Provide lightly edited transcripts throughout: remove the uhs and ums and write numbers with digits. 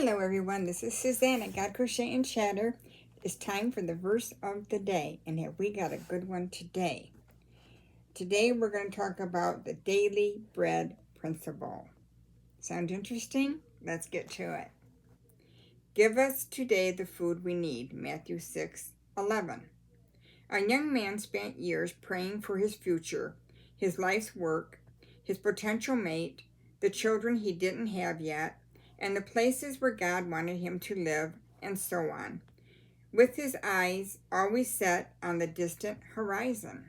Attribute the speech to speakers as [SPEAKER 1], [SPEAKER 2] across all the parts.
[SPEAKER 1] Hello everyone, this is Suzanne at God Crochet and Chatter. It's time for the verse of the day, and have we got a good one today. Today we're going to talk about the daily bread principle. Sound interesting? Let's get to it. Give us today the food we need, Matthew 6:11. A young man spent years praying for his future, his life's work, his potential mate, the children he didn't have yet, and the places where God wanted him to live, and so on, with his eyes always set on the distant horizon.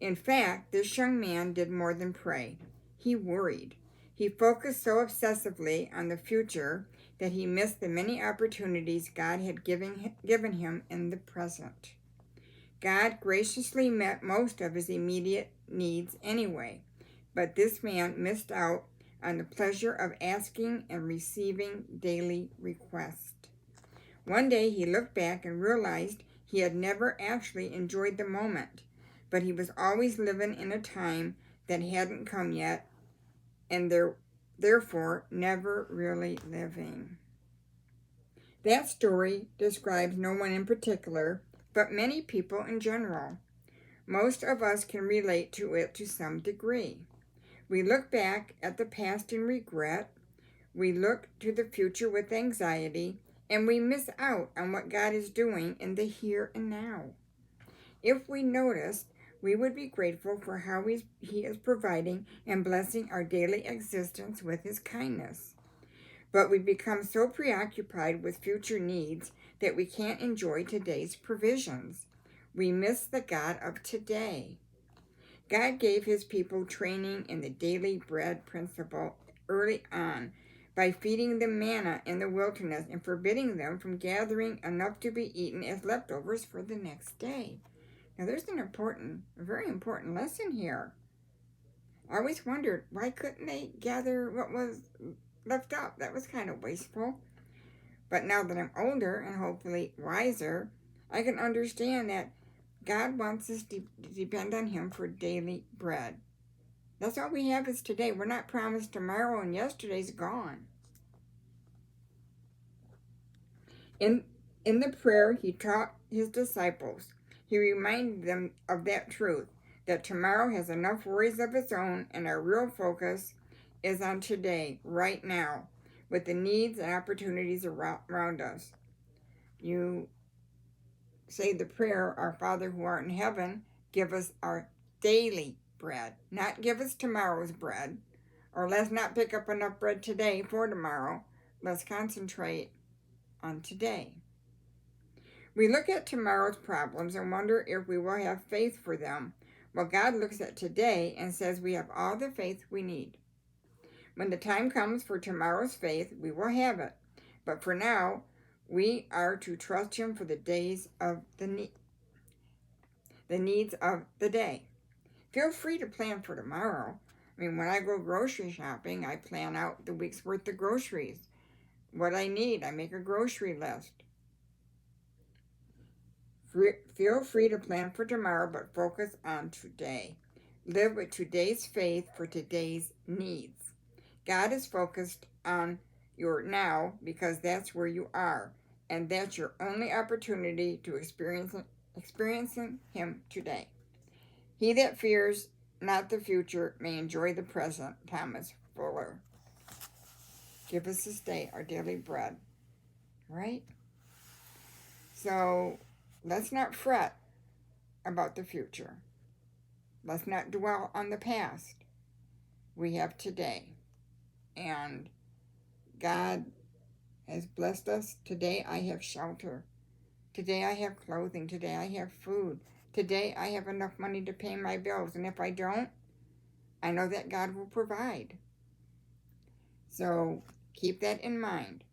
[SPEAKER 1] In fact, this young man did more than pray. He worried. He focused so obsessively on the future that he missed the many opportunities God had given him in the present. God graciously met most of his immediate needs anyway, but this man missed out on the pleasure of asking and receiving daily requests. One day he looked back and realized he had never actually enjoyed the moment, but he was always living in a time that hadn't come yet, and therefore never really living. That story describes no one in particular, but many people in general. Most of us can relate to it to some degree. We look back at the past in regret, we look to the future with anxiety, and we miss out on what God is doing in the here and now. If we noticed, we would be grateful for how He is providing and blessing our daily existence with His kindness. But we become so preoccupied with future needs that we can't enjoy today's provisions. We miss the God of today. God gave his people training in the daily bread principle early on by feeding them manna in the wilderness and forbidding them from gathering enough to be eaten as leftovers for the next day. Now there's a very important lesson here. I always wondered, why couldn't they gather what was left up? That was kind of wasteful. But now that I'm older and hopefully wiser, I can understand that God wants us to depend on him for daily bread. That's all we have is today. We're not promised tomorrow, and yesterday's gone. In the prayer he taught his disciples, he reminded them of that truth, that tomorrow has enough worries of its own, and our real focus is on today, right now, with the needs and opportunities around us. You say the prayer, Our Father who art in heaven, give us our daily bread. Not give us tomorrow's bread, or let's not pick up enough bread today for tomorrow. Let's concentrate on today. We look at tomorrow's problems and wonder if we will have faith for them. Well, God looks at today and says we have all the faith we need. When the time comes for tomorrow's faith, we will have it. But for now, we are to trust him for the days of the needs of the day. Feel free to plan for tomorrow. When I go grocery shopping, I plan out the week's worth of groceries. What I need, I make a grocery list. Feel free to plan for tomorrow, but focus on today. Live with today's faith for today's needs. God is focused on your now because that's where you are, and that's your only opportunity to experiencing him today. He that fears not the future may enjoy the present. Thomas Fuller. Give us this day our daily bread. Right? So let's not fret about the future. Let's not dwell on the past. We have today. And God has blessed us. Today I have shelter. Today I have clothing. Today I have food. Today I have enough money to pay my bills. And if I don't, I know that God will provide. So keep that in mind.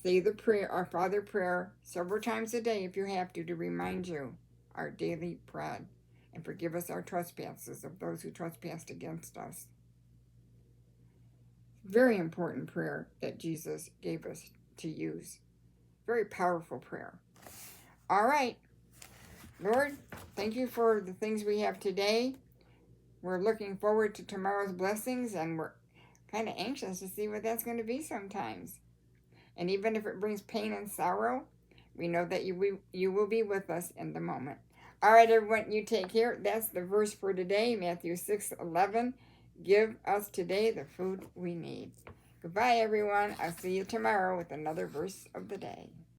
[SPEAKER 1] Say the prayer, Our Father prayer, several times a day if you have to remind you our daily bread. And forgive us our trespasses of those who trespassed against us. Very important prayer that Jesus gave us to use. Very powerful prayer. All right. Lord, thank you for the things we have today. We're looking forward to tomorrow's blessings, and we're kind of anxious to see what that's going to be sometimes. And even if it brings pain and sorrow, we know that you will be with us in the moment. All right, everyone, you take care. That's the verse for today, Matthew 6:11. Give us today the food we need. Goodbye, everyone. I'll see you tomorrow with another verse of the day.